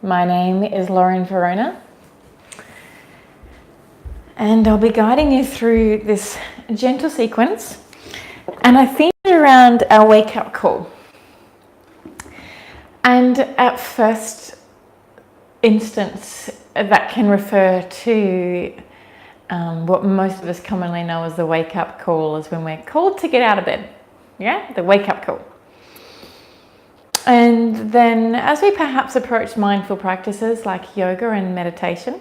My name is Lauren Verona, and I'll be guiding you through this gentle sequence, and I think around our wake-up call. And at first instance, that can refer to what most of us commonly know as the wake-up call, is when we're called to get out of bed. Yeah, the wake-up call. And then as we perhaps approach mindful practices like yoga and meditation,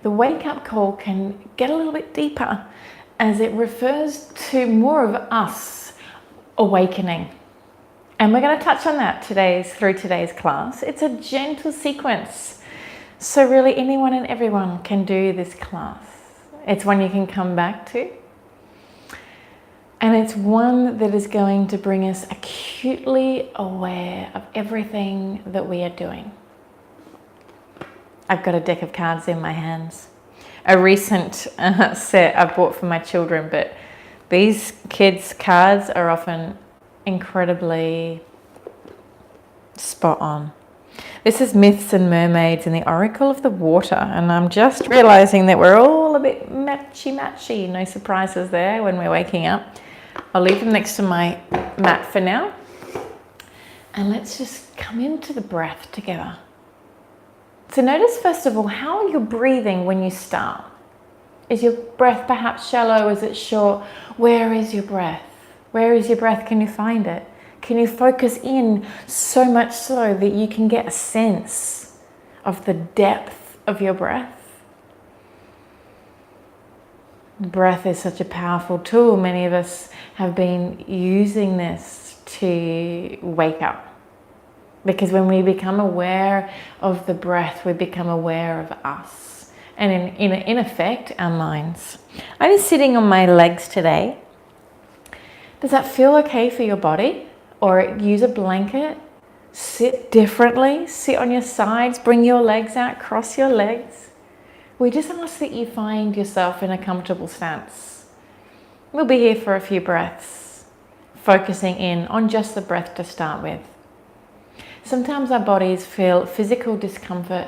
the wake-up call can get a little bit deeper as it refers to more of us awakening. And we're going to touch on that through today's class. It's a gentle sequence. So really anyone and everyone can do this class. It's one you can come back to. And it's one that is going to bring us acutely aware of everything that we are doing. I've got a deck of cards in my hands. A recent set I bought for my children, but these kids' cards are often incredibly spot on. This is Myths and Mermaids and the Oracle of the Water, and I'm just realizing that we're all a bit matchy-matchy. No surprises there when we're waking up. I'll leave them next to my mat for now. And let's just come into the breath together. So notice first of all how you're breathing when you start. Is your breath perhaps shallow? Is it short? Where is your breath? Where is your breath? Can you find it? Can you focus in so much so that you can get a sense of the depth of your breath? Breath is such a powerful tool. Many of us have been using this to wake up. Because when we become aware of the breath, we become aware of us. And in effect, our minds. I'm sitting on my legs today. Does that feel okay for your body? Or use a blanket. Sit differently. Sit on your sides. Bring your legs out. Cross your legs. We just ask that you find yourself in a comfortable stance. We'll be here for a few breaths, focusing in on just the breath to start with. Sometimes our bodies feel physical discomfort,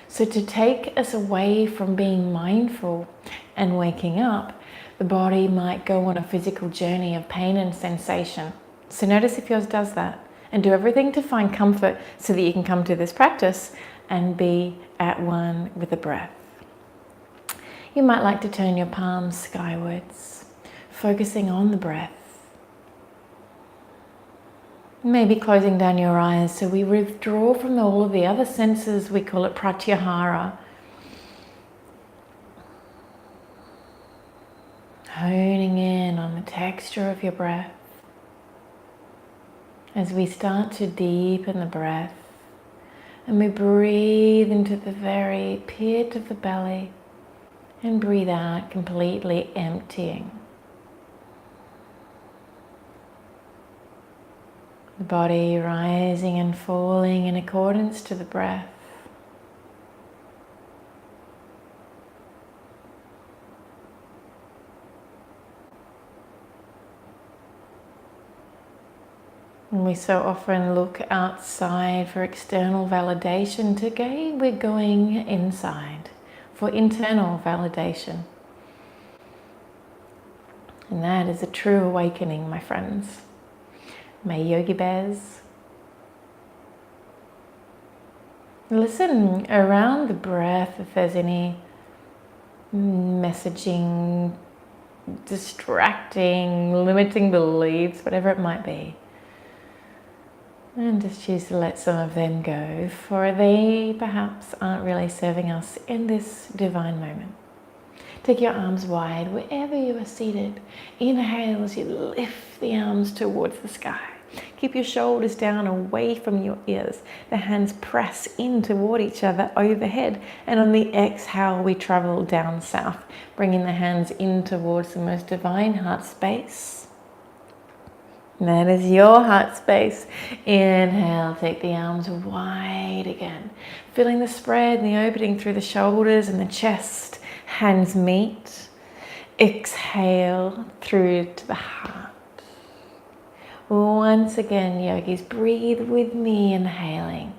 so to take us away from being mindful and waking up, the body might go on a physical journey of pain and sensation. So notice if yours does that, and do everything to find comfort so that you can come to this practice and be at one with the breath. You might like to turn your palms skywards, focusing on the breath. Maybe closing down your eyes so we withdraw from all of the other senses. We call it pratyahara. Honing in on the texture of your breath. As we start to deepen the breath and we breathe into the very pit of the belly. And breathe out, completely emptying. The body rising and falling in accordance to the breath. And we so often look outside for external validation. Today we're going inside for internal validation. And that is a true awakening, my friends. My Yogi Bears. Listen around the breath if there's any messaging, distracting, limiting beliefs, whatever it might be. And just choose to let some of them go, for they perhaps aren't really serving us in this divine moment. Take your arms wide wherever you are seated. Inhale as you lift the arms towards the sky. Keep your shoulders down away from your ears. The hands press in toward each other overhead. And on the exhale, we travel down south, bringing the hands in towards the most divine heart space. That is your heart space. Inhale, take the arms wide again. Feeling the spread and the opening through the shoulders and the chest. Hands meet. Exhale through to the heart. Once again, yogis, breathe with me, inhaling.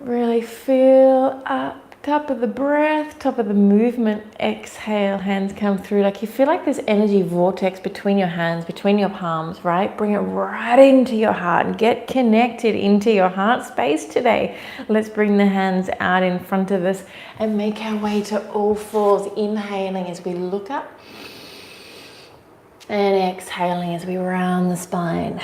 Really feel up, top of the breath, top of the movement. Exhale, hands come through. Like you feel like this energy vortex between your hands, between your palms, right? Bring it right into your heart and get connected into your heart space today. Let's bring the hands out in front of us and make our way to all fours. Inhaling as we look up and exhaling as we round the spine.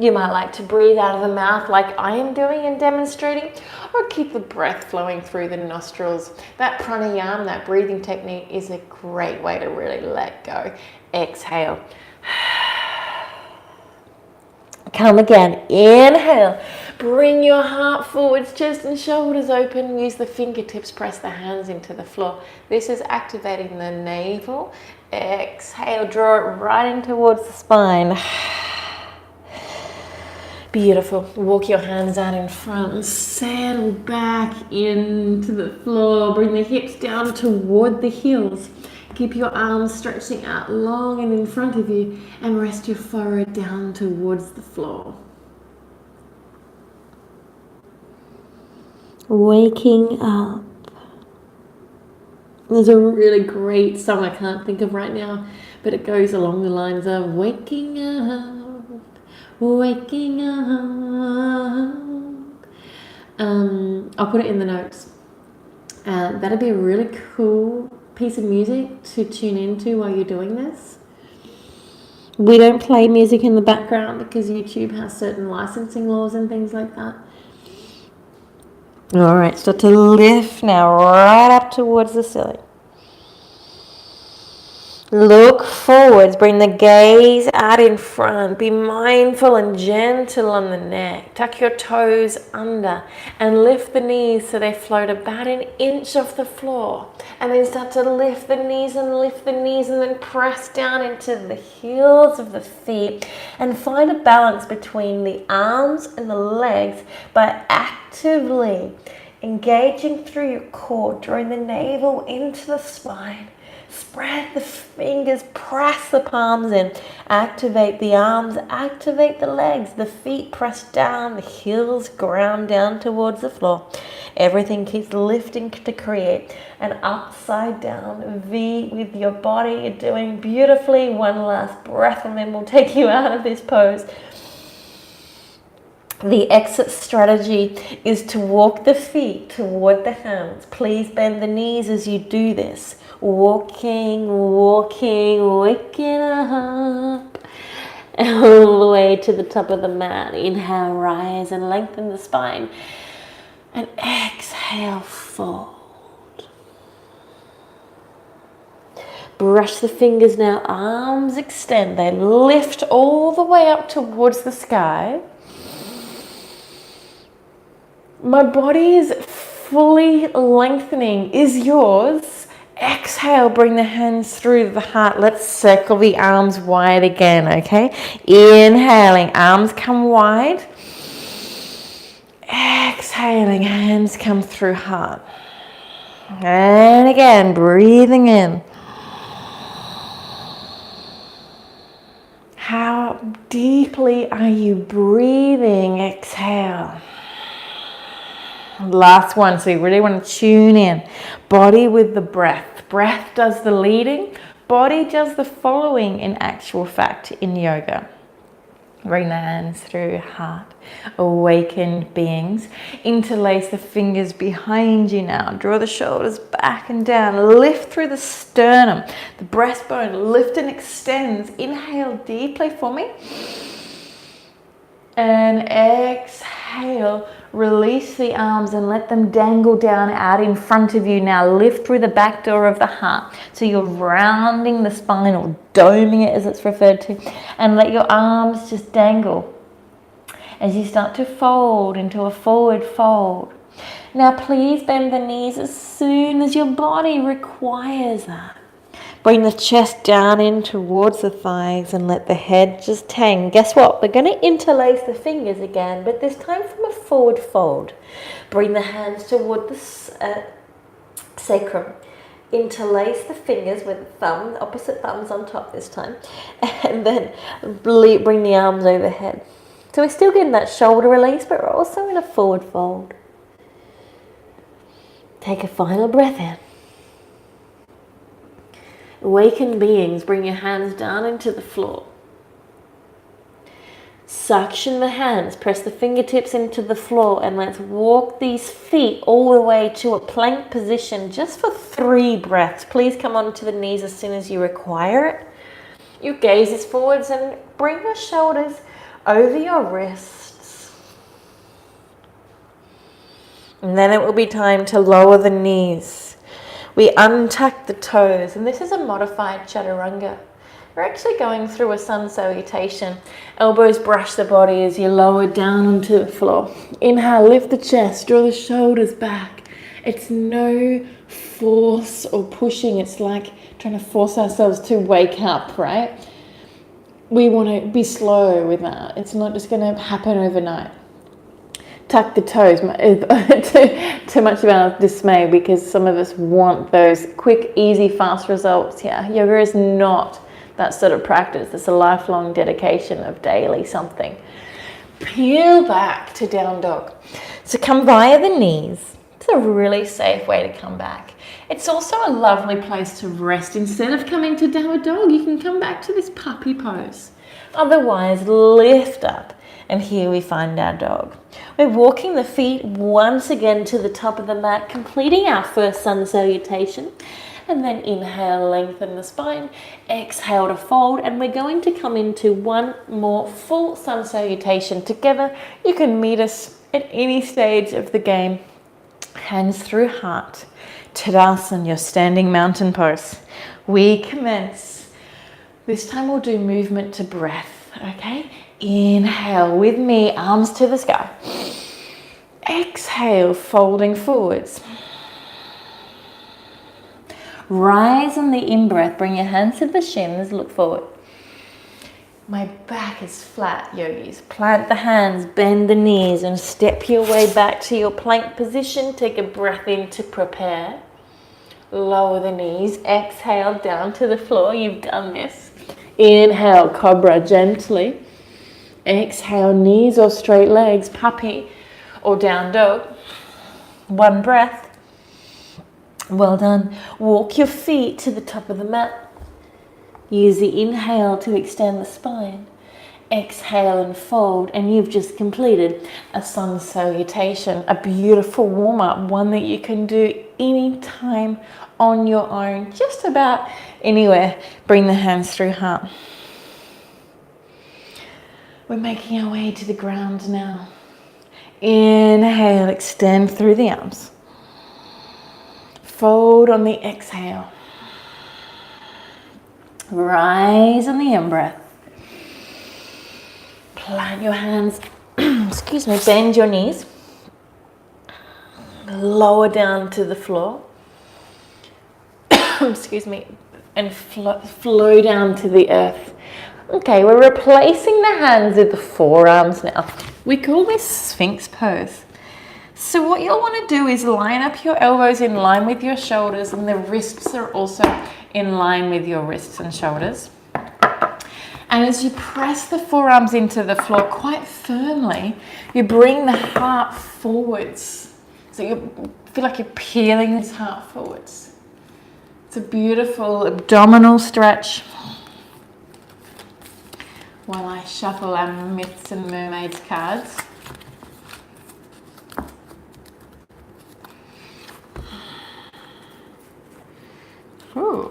You might like to breathe out of the mouth like I am doing and demonstrating, or keep the breath flowing through the nostrils. That pranayama, that breathing technique, is a great way to really let go. Exhale. Come again. Inhale. Bring your heart forwards, chest and shoulders open. Use the fingertips, press the hands into the floor. This is activating the navel. Exhale, draw it right in towards the spine. Beautiful. Walk your hands out in front and settle back into the floor. Bring the hips down toward the heels. Keep your arms stretching out long and in front of you, and rest your forehead down towards the floor. Waking up. There's a really great song I can't think of right now, but it goes along the lines of waking up. Waking up. I'll put it in the notes. That'd be a really cool piece of music to tune into while you're doing this. We don't play music in the background because YouTube has certain licensing laws and things like that. All right, start to lift now right up towards the ceiling. Look forwards, bring the gaze out in front. Be mindful and gentle on the neck. Tuck your toes under and lift the knees so they float about an inch off the floor. And then start to lift the knees and then press down into the heels of the feet and find a balance between the arms and the legs by actively engaging through your core, drawing the navel into the spine. Spread the fingers, press the palms in, activate the arms, activate the legs, the feet press down, the heels ground down towards the floor. Everything keeps lifting to create an upside down V with your body. You're doing beautifully. One last breath and then we'll take you out of this pose. The exit strategy is to walk the feet toward the hands. Please bend the knees as you do this. Walking, waking up. All the way to the top of the mat. Inhale, rise and lengthen the spine. And exhale, fold. Brush the fingers now, arms extend. They lift all the way up towards the sky. My body is fully lengthening. Is yours? Exhale, bring the hands through the heart. Let's circle the arms wide again, okay? Inhaling, arms come wide. Exhaling, hands come through heart. And again, breathing in. How deeply are you breathing? Exhale. Last one, so you really want to tune in. Body with the breath. Breath does the leading, body does the following in actual fact in yoga. Bring the hands through heart. Awakened beings. Interlace the fingers behind you now. Draw the shoulders back and down. Lift through the sternum. The breastbone lift and extends. Inhale deeply for me. And exhale. Release the arms and let them dangle down out in front of you. Now lift through the back door of the heart. So you're rounding the spine or doming it as it's referred to. And let your arms just dangle as you start to fold into a forward fold. Now please bend the knees as soon as your body requires that. Bring the chest down in towards the thighs and let the head just hang. Guess what? We're going to interlace the fingers again, but this time from a forward fold. Bring the hands toward the sacrum. Interlace the fingers with the thumb, opposite thumbs on top this time. And then bring the arms overhead. So we're still getting that shoulder release, but we're also in a forward fold. Take a final breath in. Awakened beings, bring your hands down into the floor. Suction the hands, press the fingertips into the floor, and let's walk these feet all the way to a plank position just for 3 breaths. Please come onto the knees as soon as you require it. Your gaze is forwards and bring your shoulders over your wrists. And then it will be time to lower the knees. We untuck the toes, and this is a modified chaturanga. We're actually going through a sun salutation. Elbows brush the body as you lower down onto the floor. Inhale, lift the chest, draw the shoulders back. It's no force or pushing. It's like trying to force ourselves to wake up, right? We want to be slow with that. It's not just going to happen overnight. Tuck the toes, too much of our dismay, because some of us want those quick, easy, fast results. Yeah, yoga is not that sort of practice. It's a lifelong dedication of daily something. Peel back to down dog. So come via the knees. It's a really safe way to come back. It's also a lovely place to rest. Instead of coming to downward dog, you can come back to this puppy pose. Otherwise, lift up. And here we find our dog. We're walking the feet once again to the top of the mat, completing our first sun salutation. And then inhale, lengthen the spine. Exhale to fold. And we're going to come into one more full sun salutation together. You can meet us at any stage of the game. Hands through heart. Tadasana, your standing mountain pose. We commence. This time we'll do movement to breath, okay? Inhale with me, arms to the sky. Exhale, folding forwards. Rise on the in-breath, bring your hands to the shins, look forward. My back is flat, yogis. Plant the hands, bend the knees, and step your way back to your plank position. Take a breath in to prepare. Lower the knees, exhale down to the floor. You've done this. Inhale, cobra gently. Exhale, knees or straight legs, puppy or down dog. One breath. Well done. Walk your feet to the top of the mat. Use the inhale to extend the spine. Exhale and fold, and you've just completed a sun salutation, a beautiful warm-up, one that you can do anytime on your own, just about anywhere. Bring the hands through heart. We're making our way to the ground now. Inhale, extend through the arms. Fold on the exhale. Rise on the in-breath. Plant your hands, excuse me, bend your knees. Lower down to the floor. Excuse me, and flow down to the earth. Okay, we're replacing the hands with the forearms now. We call this Sphinx pose. So what you'll want to do is line up your elbows in line with your shoulders, and the wrists are also in line with your wrists and shoulders. And as you press the forearms into the floor quite firmly, you bring the heart forwards. So you feel like you're peeling this heart forwards. It's a beautiful abdominal stretch. While I shuffle our Myths and Mermaids cards. Ooh.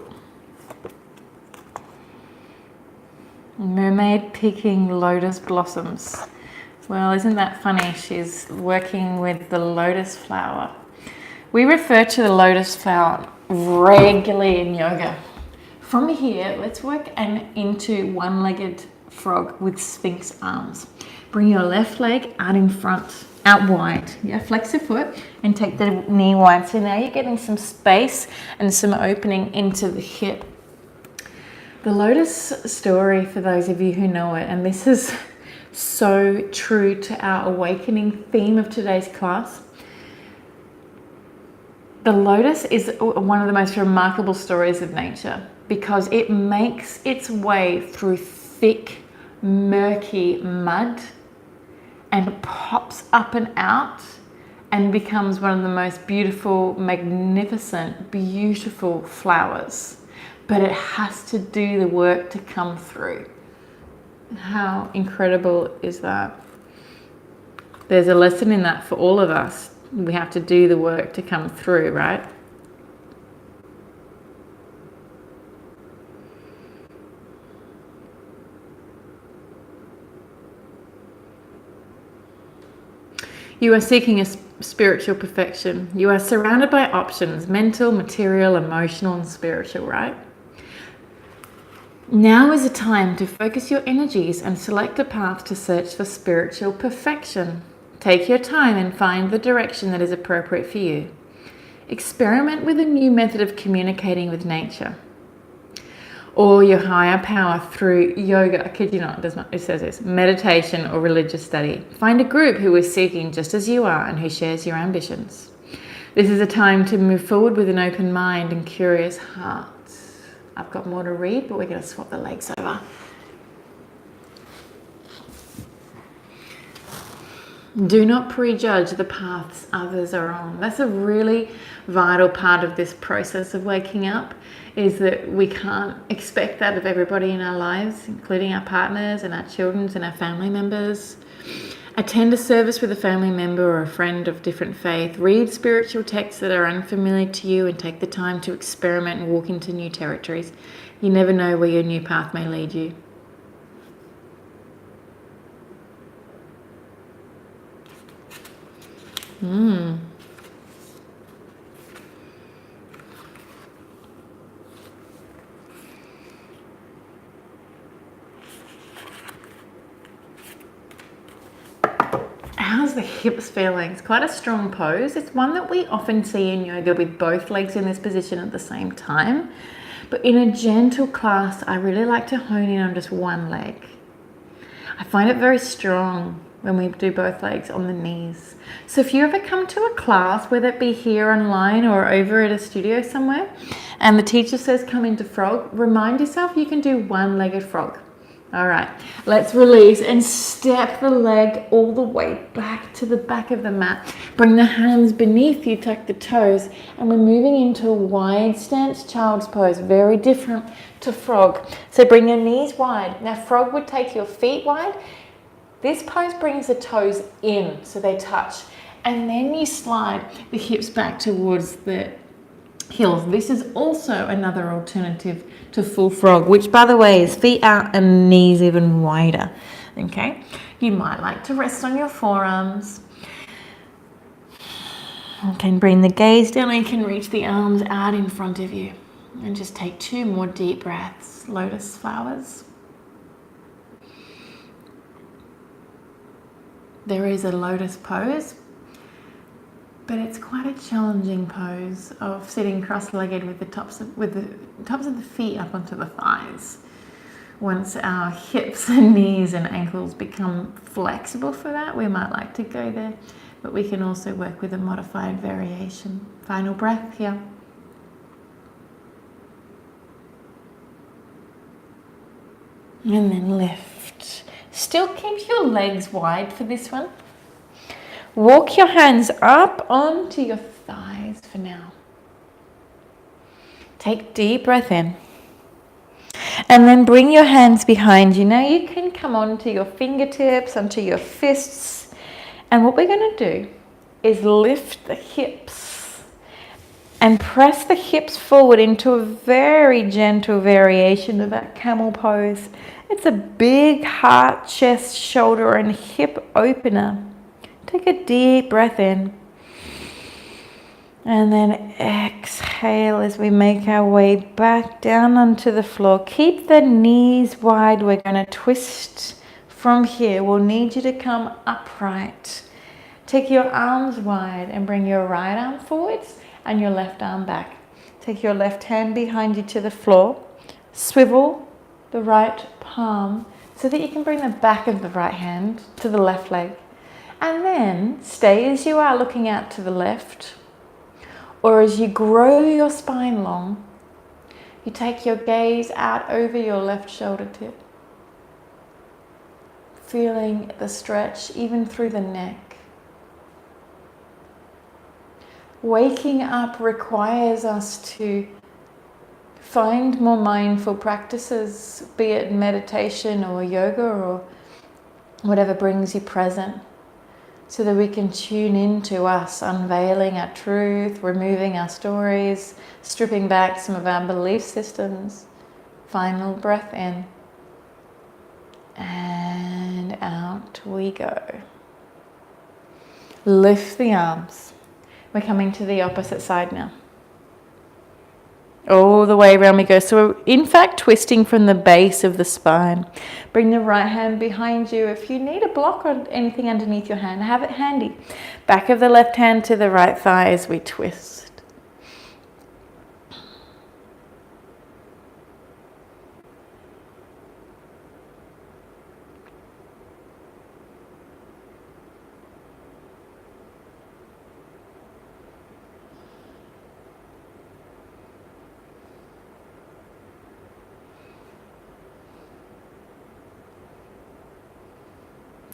Mermaid picking lotus blossoms. Well, isn't that funny? She's working with the lotus flower. We refer to the lotus flower regularly in yoga. From here, let's work into one-legged frog with Sphinx arms. Bring your left leg out in front, out wide. Yeah, flex your foot and take the knee wide. So now you're getting some space and some opening into the hip. The lotus story, for those of you who know it, and this is so true to our awakening theme of today's class. The lotus is one of the most remarkable stories of nature because it makes its way through thick, murky mud and it pops up and out and becomes one of the most beautiful, magnificent, beautiful flowers. But it has to do the work to come through. How incredible is that? There's a lesson in that for all of us. We have to do the work to come through, right? You are seeking a spiritual perfection. You are surrounded by options, mental, material, emotional, and spiritual, right? Now is a time to focus your energies and select a path to search for spiritual perfection. Take your time and find the direction that is appropriate for you. Experiment with a new method of communicating with nature or your higher power through yoga. I kid you not, it says this, meditation or religious study. Find a group who is seeking just as you are and who shares your ambitions. This is a time to move forward with an open mind and curious heart. I've got more to read, but we're going to swap the legs over. Do not prejudge the paths others are on. That's a really vital part of this process of waking up, is that we can't expect that of everybody in our lives, including our partners and our children and our family members. Attend a service with a family member or a friend of different faith. Read spiritual texts that are unfamiliar to you and take the time to experiment and walk into new territories. You never know where your new path may lead you. How's the hips feeling? It's quite a strong pose. It's one that we often see in yoga with both legs in this position at the same time. But in a gentle class, I really like to hone in on just one leg. I find it very strong when we do both legs on the knees. So if you ever come to a class, whether it be here online or over at a studio somewhere, and the teacher says come into frog, remind yourself you can do one-legged frog. All right, let's release and step the leg all the way back to the back of the mat. Bring the hands beneath you, tuck the toes, and we're moving into a wide stance child's pose, very different to frog. So bring your knees wide. Now frog would take your feet wide. This pose brings the toes in so they touch, and then you slide the hips back towards the heels. This is also another alternative to full frog, which by the way is feet out and knees even wider. Okay, you might like to rest on your forearms. You can bring the gaze down, and you can reach the arms out in front of you, and just take 2 more deep breaths. Lotus flowers. There is a lotus pose, but it's quite a challenging pose of sitting cross-legged with the tops of the feet up onto the thighs. Once our hips and knees and ankles become flexible for that, we might like to go there, but we can also work with a modified variation. Final breath here. And then lift. Still keep your legs wide for this one. Walk your hands up onto your thighs for now. Take deep breath in. And then bring your hands behind you. Now you can come onto your fingertips, onto your fists. And what we're going to do is lift the hips and press the hips forward into a very gentle variation of that camel pose. It's a big heart, chest, shoulder, and hip opener. Take a deep breath in. And then exhale as we make our way back down onto the floor. Keep the knees wide. We're going to twist from here. We'll need you to come upright. Take your arms wide and bring your right arm forwards and your left arm back. Take your left hand behind you to the floor. Swivel the right palm so that you can bring the back of the right hand to the left leg. And then stay as you are, looking out to the left. Or as you grow your spine long, you take your gaze out over your left shoulder tip. feeling the stretch even through the neck. Waking up requires us to find more mindful practices, be it meditation or yoga or whatever brings you present, so that we can tune into us, unveiling our truth, removing our stories, stripping back some of our belief systems. Final breath in and out we go. Lift the arms. We're coming to the opposite side now. All the way around we go. So we're in fact twisting from the base of the spine. Bring the right hand behind you. If you need a block or anything underneath your hand, have it handy. Back of the left hand to the right thigh as we twist.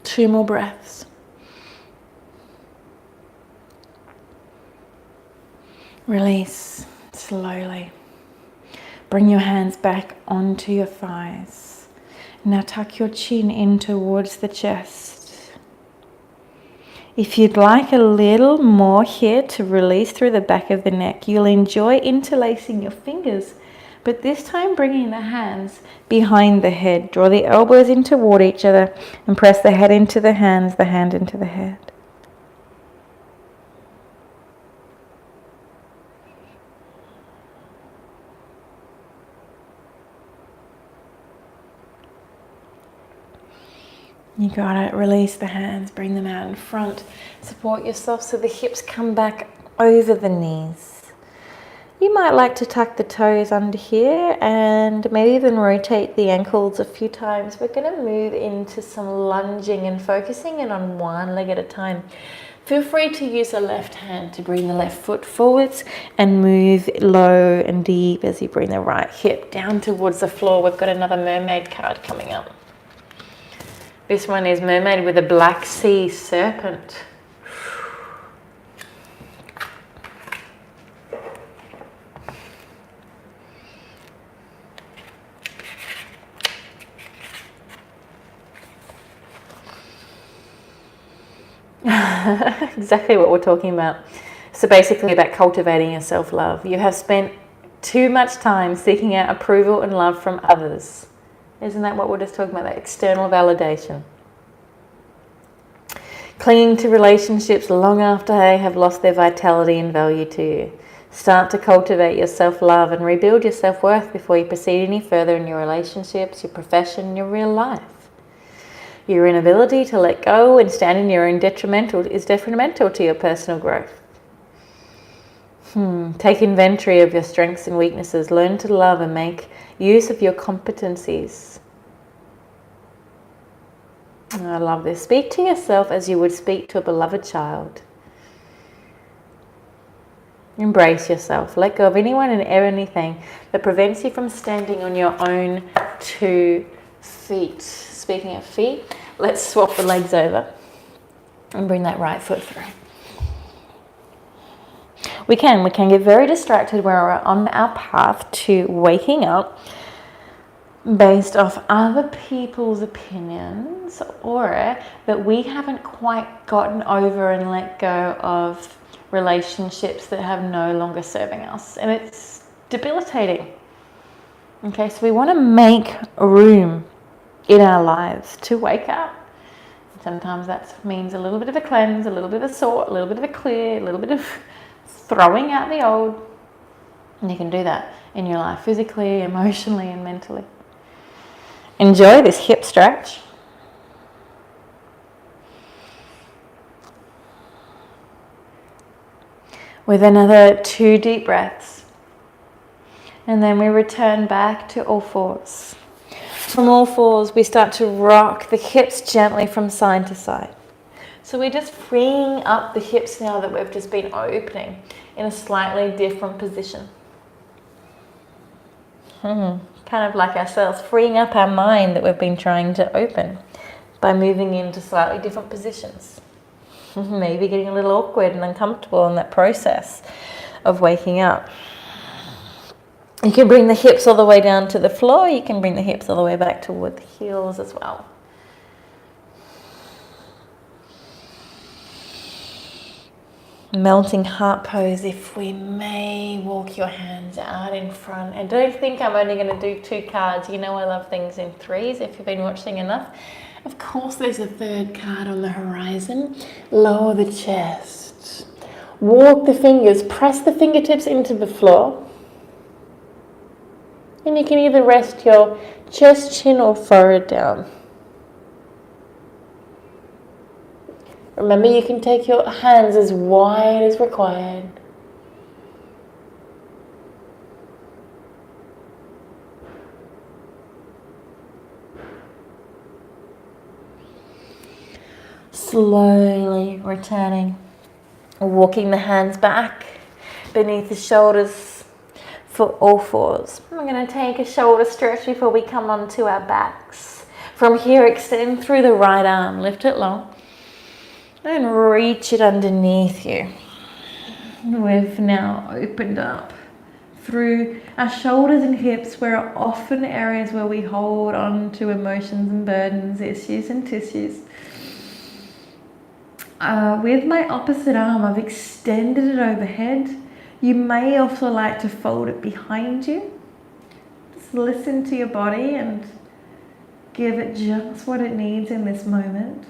Two more breaths. Release slowly. Bring your hands back onto your thighs. Now tuck your chin in towards the chest. If you'd like a little more here to release through the back of the neck, you'll enjoy interlacing your fingers, but this time bringing the hands behind the head. Draw the elbows in toward each other and press the head into the hands, the hand into the head. You got it. Release the hands, bring them out in front. Support yourself so the hips come back over the knees. You might like to tuck the toes under here and maybe even rotate the ankles a few times. We're going to move into some lunging and focusing in on one leg at a time. Feel free to use the left hand to bring the left foot forwards and move low and deep as you bring the right hip down towards the floor. We've got another mermaid card coming up. This one is mermaid with a black sea serpent. Exactly what we're talking about. So basically about cultivating your self-love. You have spent too much time seeking out approval and love from others. Isn't that what we're just talking about? That external validation. Clinging to relationships long after they have lost their vitality and value to you. Start to cultivate your self-love and rebuild your self-worth before you proceed any further in your relationships, your profession, your real life. Your inability to let go and stand in your own is detrimental to your personal growth. Take inventory of your strengths and weaknesses. Learn to love and make use of your competencies. I love this. Speak to yourself as you would speak to a beloved child. Embrace yourself. Let go of anyone and anything that prevents you from standing on your own 2 feet. Speaking of feet, let's swap the legs over and bring that right foot through. We can get very distracted when we're on our path to waking up based off other people's opinions, or that we haven't quite gotten over and let go of relationships that have no longer serving us, and it's debilitating. Okay, so we want to make room in our lives to wake up. Sometimes that means a little bit of a cleanse, a little bit of a sort, a little bit of a clear, a little bit of throwing out the old. And you can do that in your life, physically, emotionally, and mentally. Enjoy this hip stretch. With another 2 deep breaths. And then we return back to all fours. From all fours, we start to rock the hips gently from side to side. So we're just freeing up the hips now that we've just been opening in a slightly different position. Kind of like ourselves, freeing up our mind that we've been trying to open by moving into slightly different positions. Maybe getting a little awkward and uncomfortable in that process of waking up. You can bring the hips all the way down to the floor. You can bring the hips all the way back toward the heels as well. Melting heart pose, if we may. Walk your hands out in front. And don't think I'm only going to do 2 cards. You know I love things in 3s if you've been watching enough. Of course there's a 3rd card on the horizon. Lower the chest. Walk the fingers. Press the fingertips into the floor. And you can either rest your chest, chin or forehead down. Remember, you can take your hands as wide as required. Slowly returning, walking the hands back beneath the shoulders for all 4s. We're going to take a shoulder stretch before we come onto our backs. From here, extend through the right arm, lift it long. And reach it underneath you. We've now opened up through our shoulders and hips, where are often areas where we hold on to emotions and burdens, issues and tissues. With my opposite arm, I've extended it overhead. You may also like to fold it behind you. Just listen to your body and give it just what it needs in this moment.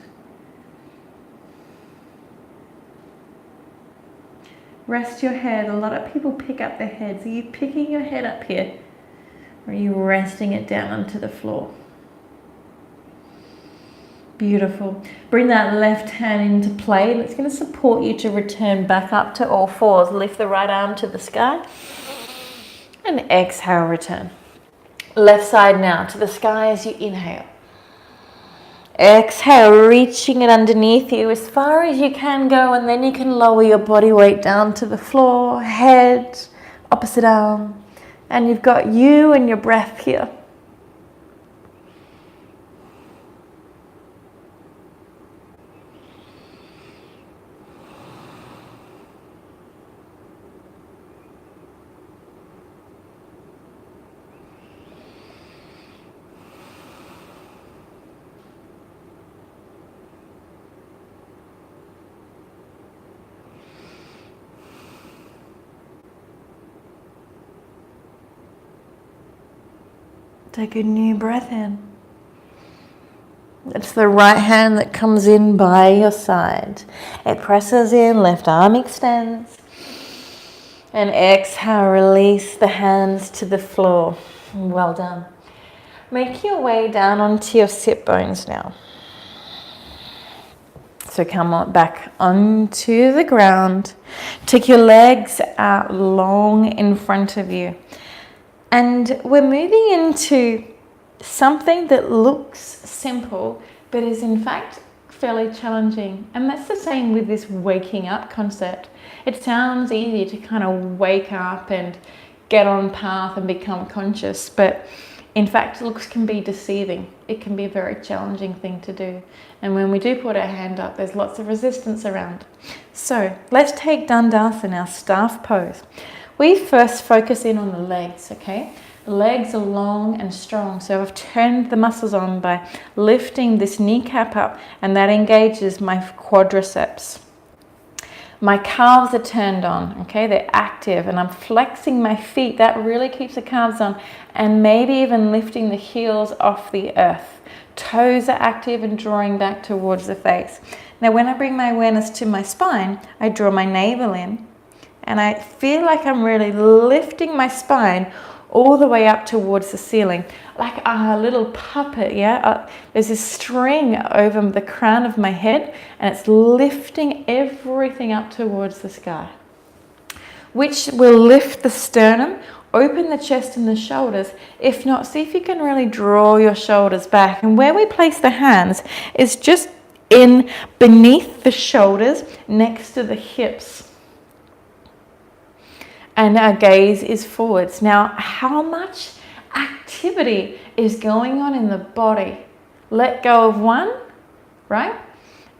Rest your head. A lot of people pick up their heads. Are you picking your head up here? Or are you resting it down to the floor? Beautiful. Bring that left hand into play, and it's going to support you to return back up to all 4s. Lift the right arm to the sky. And exhale, return. Left side now to the sky as you inhale. Exhale, reaching it underneath you as far as you can go, and then you can lower your body weight down to the floor, head, opposite arm, and you've got you and your breath here. Take a new breath in. It's the right hand that comes in by your side. It presses in, left arm extends. And exhale, release the hands to the floor. Well done. Make your way down onto your sit bones now. So come on back onto the ground. Take your legs out long in front of you. And we're moving into something that looks simple, but is in fact fairly challenging. And that's the same with this waking up concept. It sounds easy to kind of wake up and get on path and become conscious, but in fact, looks can be deceiving. It can be a very challenging thing to do. And when we do put our hand up, there's lots of resistance around. So let's take Dandasana, our staff pose. We first focus in on the legs, okay? The legs are long and strong, so I've turned the muscles on by lifting this kneecap up, and that engages my quadriceps. My calves are turned on, okay? They're active, and I'm flexing my feet. That really keeps the calves on, and maybe even lifting the heels off the earth. Toes are active and drawing back towards the face. Now, when I bring my awareness to my spine, I draw my navel in, and I feel like I'm really lifting my spine all the way up towards the ceiling, like a little puppet, yeah? There's this string over the crown of my head, and it's lifting everything up towards the sky, which will lift the sternum, open the chest and the shoulders. If not, see if you can really draw your shoulders back. And where we place the hands is just in beneath the shoulders, next to the hips. And our gaze is forwards. Now, how much activity is going on in the body? Let go of one, right?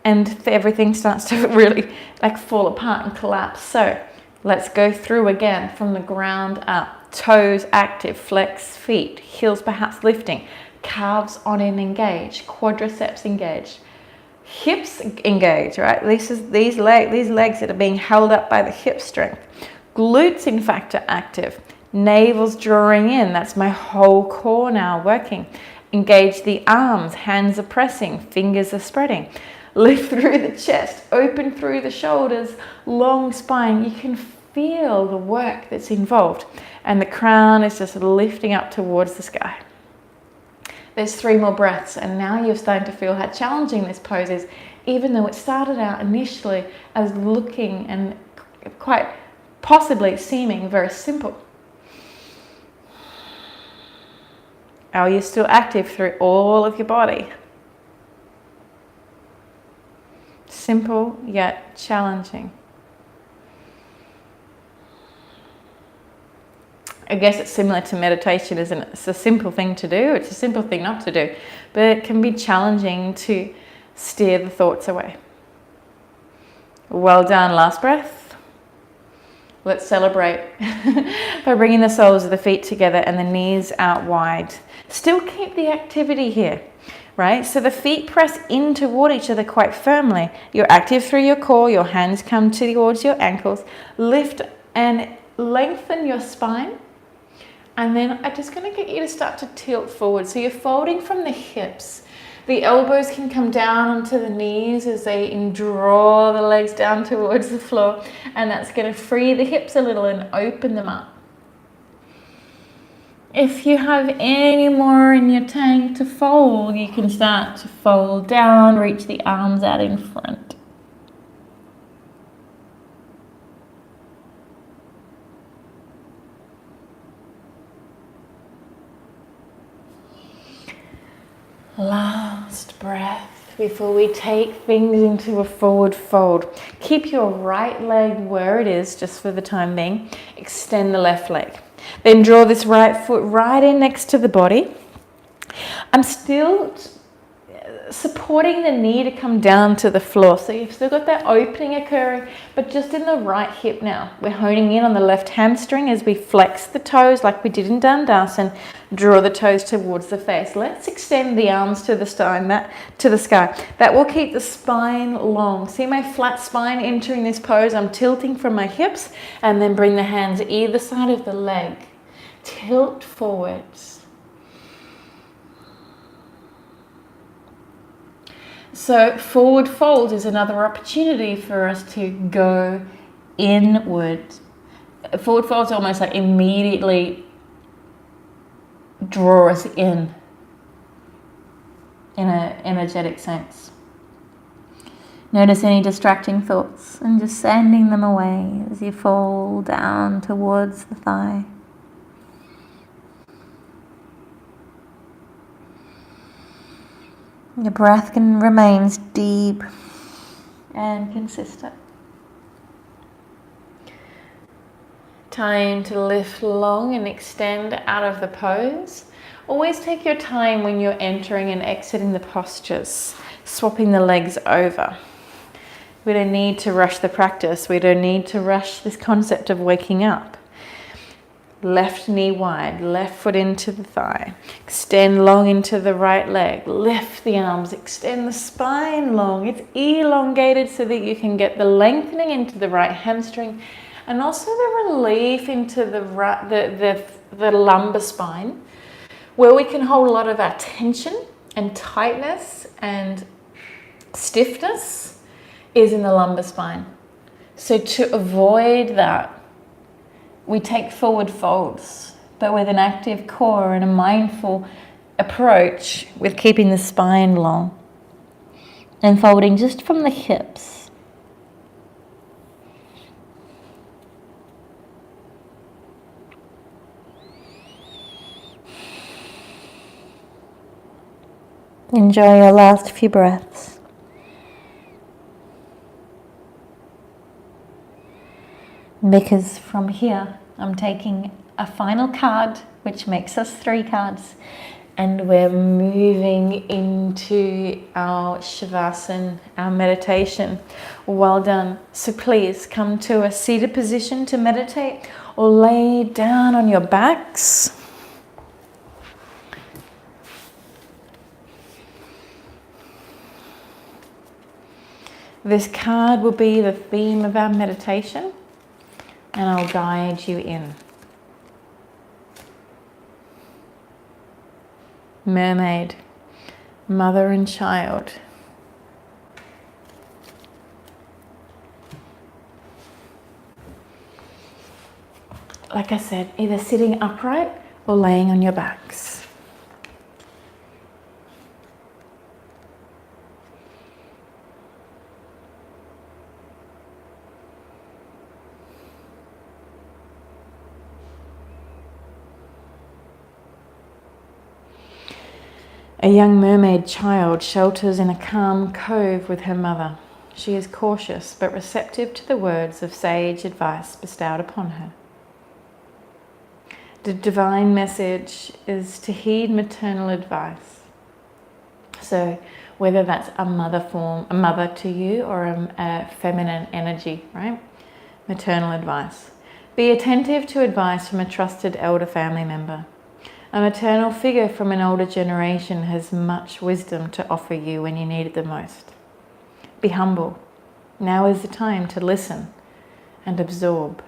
And everything starts to really like fall apart and collapse. So let's go through again from the ground up. Toes active, flex feet, heels perhaps lifting, calves on and engaged, quadriceps engaged, hips engaged, right? These legs that are being held up by the hip strength. Glutes in fact are active. Navel's drawing in. That's my whole core now working. Engage the arms. Hands are pressing. Fingers are spreading. Lift through the chest. Open through the shoulders. Long spine. You can feel the work that's involved. And the crown is just lifting up towards the sky. There's 3 more breaths, and now you're starting to feel how challenging this pose is, even though it started out initially as looking and quite possibly seeming very simple. Are you still active through all of your body? Simple yet challenging. I guess it's similar to meditation, isn't it? It's a simple thing to do. It's a simple thing not to do, but it can be challenging to steer the thoughts away. Well done. Last breath. Let's celebrate by bringing the soles of the feet together and the knees out wide. Still keep the activity here, right? So the feet press in toward each other quite firmly. You're active through your core. Your hands come towards your ankles. Lift and lengthen your spine. And then I'm just going to get you to start to tilt forward. So you're folding from the hips. The elbows can come down onto the knees as they draw the legs down towards the floor. And that's going to free the hips a little and open them up. If you have any more in your tank to fold, you can start to fold down, reach the arms out in front. Last breath before we take things into a forward fold. Keep your right leg where it is just for the time being. Extend the left leg. Then draw this right foot right in next to the body. I'm still supporting the knee to come down to the floor. So you've still got that opening occurring, but just in the right hip now. We're honing in on the left hamstring as we flex the toes like we did in Dandasana. Draw the toes towards the face. Let's extend the arms to the sky. That will keep the spine long. See my flat spine entering this pose? I'm tilting from my hips and then bring the hands either side of the leg. Tilt forwards. So forward fold is another opportunity for us to go inward. Forward fold is almost like immediately draw us in an energetic sense. Notice any distracting thoughts and just sending them away as you fold down towards the thigh. Your breath remains deep and consistent. Time to lift long and extend out of the pose. Always take your time when you're entering and exiting the postures, swapping the legs over. We don't need to rush the practice. We don't need to rush this concept of waking up. Left knee wide, left foot into the thigh. Extend long into the right leg. Lift the arms, extend the spine long. It's elongated so that you can get the lengthening into the right hamstring and also the relief into the lumbar spine, where we can hold a lot of our tension and tightness and stiffness is in the lumbar spine. So to avoid that, we take forward folds, but with an active core and a mindful approach with keeping the spine long and folding just from the hips. Enjoy your last few breaths. Because from here, I'm taking a final card, which makes us 3 cards. And we're moving into our Shavasana, our meditation. Well done. So please come to a seated position to meditate, or lay down on your backs. This card will be the theme of our meditation, and I'll guide you in. Mermaid, mother and child. Like I said, either sitting upright or laying on your backs. A young mermaid child shelters in a calm cove with her mother. She is cautious but receptive to the words of sage advice bestowed upon her. The divine message is to heed maternal advice. So whether that's a mother form, a mother to you, or a feminine energy, right? Maternal advice. Be attentive to advice from a trusted elder family member. A maternal figure from an older generation has much wisdom to offer you when you need it the most. Be humble. Now is the time to listen and absorb.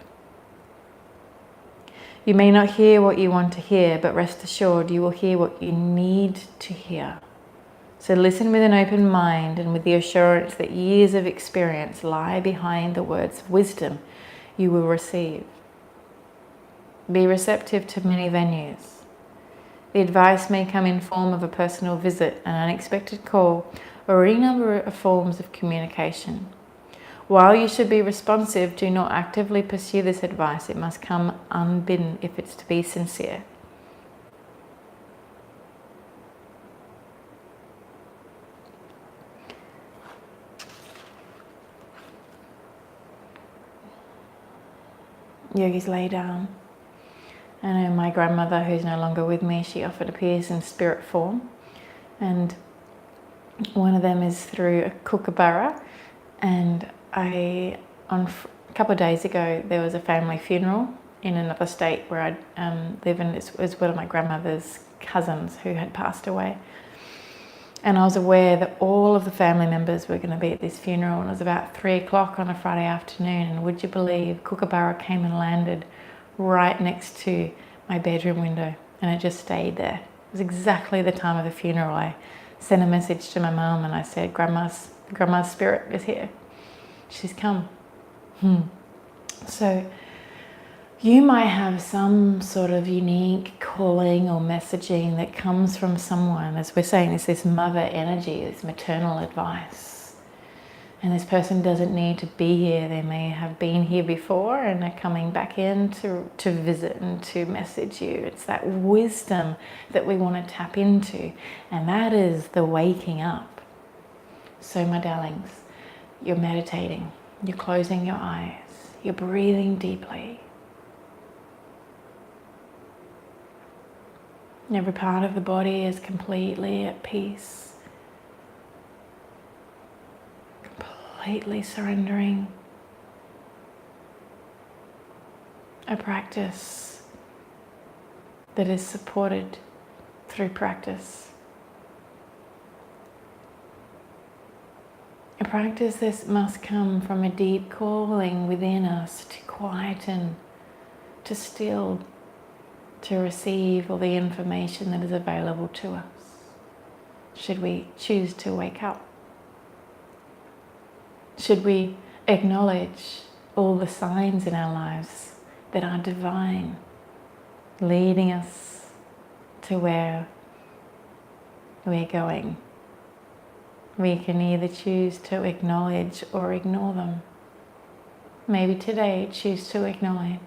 You may not hear what you want to hear, but rest assured you will hear what you need to hear. So listen with an open mind and with the assurance that years of experience lie behind the words of wisdom you will receive. Be receptive to many venues. The advice may come in form of a personal visit, an unexpected call, or any number of forms of communication. While you should be responsive, do not actively pursue this advice. It must come unbidden if it's to be sincere. Yogis, lay down. I know my grandmother, who's no longer with me, she often appears in spirit form, and one of them is through a kookaburra. And a couple of days ago there was a family funeral in another state where I live, and it was one of my grandmother's cousins who had passed away. And I was aware that all of the family members were going to be at this funeral, and it was about 3 o'clock on a Friday afternoon, and would you believe kookaburra came and landed right next to my bedroom window, and it just stayed there. It was exactly the time of the funeral. I sent a message to my mum and I said, Grandma's spirit is here. She's come. So you might have some sort of unique calling or messaging that comes from someone. As we're saying, it's this mother energy, this maternal advice. And this person doesn't need to be here. They may have been here before and are coming back in to visit and to message you. It's that wisdom that we want to tap into. And that is the waking up. So my darlings, you're meditating. You're closing your eyes. You're breathing deeply. Every part of the body is completely at peace. Completely surrendering. A practice that is supported through practice. A practice that must come from a deep calling within us to quieten, to still, to receive all the information that is available to us, should we choose to wake up. Should we acknowledge all the signs in our lives that are divine, leading us to where we're going. We can either choose to acknowledge or ignore them. Maybe today choose to acknowledge.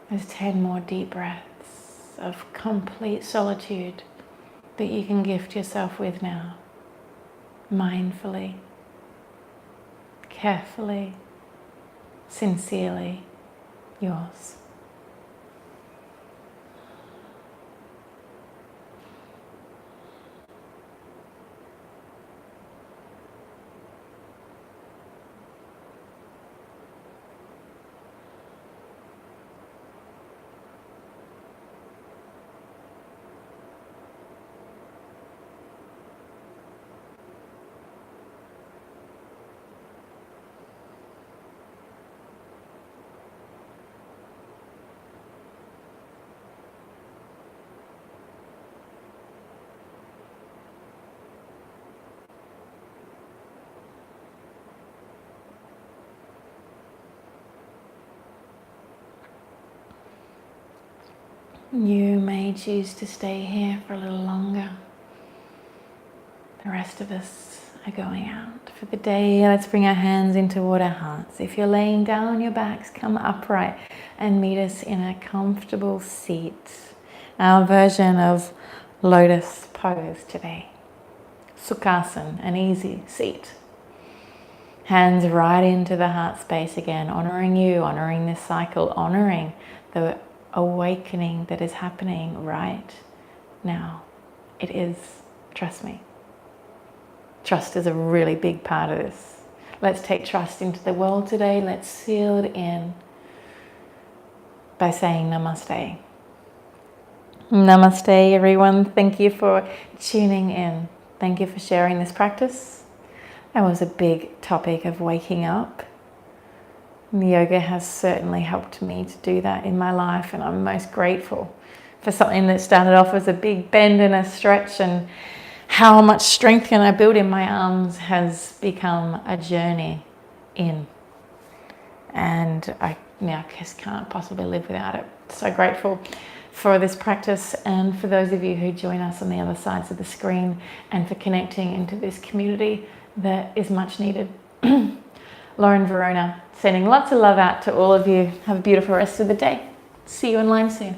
There's 10 more deep breaths of complete solitude that you can gift yourself with now. Mindfully, carefully, sincerely yours. You may choose to stay here for a little longer. The rest of us are going out for the day. Let's bring our hands in toward our hearts. If you're laying down on your backs, come upright and meet us in a comfortable seat. Our version of lotus pose today. Sukhasana, an easy seat. Hands right into the heart space again, honoring you, honoring this cycle, honoring the awakening that is happening right now. It is, trust me. Trust is a really big part of this. Let's take trust into the world today. Let's seal it in by saying namaste. Namaste, everyone. Thank you for tuning in. Thank you for sharing this practice. That was a big topic of waking up. Yoga has certainly helped me to do that in my life, and I'm most grateful for something that started off as a big bend and a stretch, and how much strength can I build in my arms has become a journey in. And I just can't possibly live without it. So grateful for this practice, and for those of you who join us on the other sides of the screen, and for connecting into this community that is much needed. Lauren Verona, sending lots of love out to all of you. Have a beautiful rest of the day. See you online soon.